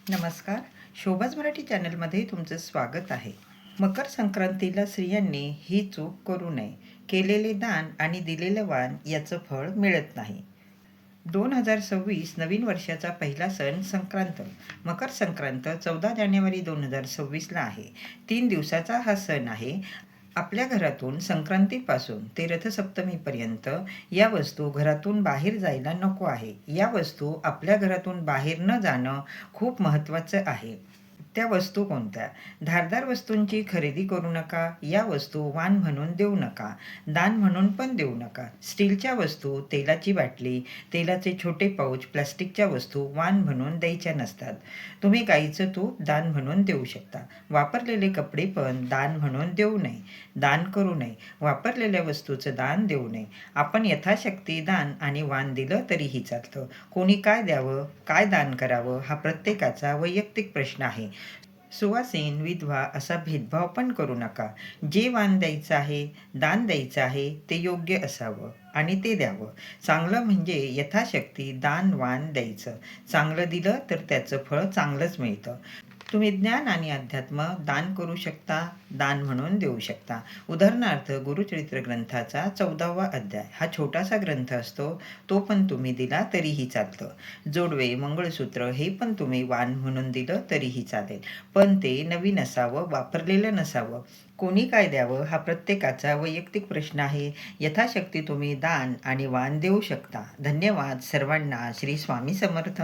नमस्कार. शोभाज मराठी चॅनलमध्ये तुमचं स्वागत आहे. मकर संक्रांतीला स्त्रियांनी ही चूक करू नये. केलेले दान आणि दिलेलं वाण याचं फळ मिळत नाही. 2026 नवीन वर्षाचा पहिला सण संक्रांत. मकर संक्रांत 14 जानेवारी 2026ला आहे. 3 दिवसाचा हा सण आहे. आपल्या घरातून संक्रांतीपासून ते रथसप्तमीपर्यंत या वस्तू घरातून बाहेर जायला नको आहे. या वस्तू आपल्या घरातून बाहेर न जाणं खूप महत्त्वाचं आहे. त्या वस्तू कोणत्या? धारदार वस्तूंची खरेदी करू नका. या वस्तू वाण म्हणून देऊ नका. दान म्हणून पण देऊ नका. स्टीलच्या वस्तू, तेलाची बाटली, तेलाचे छोटे पाऊच, प्लास्टिकच्या वस्तू वाण म्हणून द्यायच्या नसतात. तुम्ही गाईचं तूप दान म्हणून देऊ शकता. वापरलेले कपडे पण दान म्हणून देऊ नये. दान करू नये. वापरलेल्या वस्तूचं दान देऊ नये. आपण यथाशक्ती दान आणि वाण दिलं तरीही चालतं. कोणी काय द्यावं, काय दान करावं हा प्रत्येकाचा वैयक्तिक प्रश्न आहे. सुवासीन, विधवा असा भेदभाव पण करू नका. जे वाण द्यायचं आहे, दान द्यायचं आहे ते योग्य असावं आणि ते द्यावं. चांगलं म्हणजे यथाशक्ती दान वाण द्यायचं. चांगलं दिलं तर त्याचं फळ चांगलंच मिळतं. तुम्ही ज्ञान आणि अध्यात्म दान करू शकता, दान म्हणून देऊ शकता. उदाहरणार्थ गुरुचरित्र ग्रंथाचा 14वा अध्याय हा छोटासा ग्रंथ असतो. तो पण तुम्ही दिला तरीही चालतं. जोडवे, मंगळसूत्र हे पण तुम्ही वाण म्हणून दिलं तरीही चालेल. पण ते नवीन असावं, वापरलेलं नसावं. कोणी काय द्यावं हा प्रत्येकाचा वैयक्तिक प्रश्न आहे. यथाशक्ती तुम्ही दान आणि वाण देऊ शकता. धन्यवाद सर्वांना. श्री स्वामी समर्थ.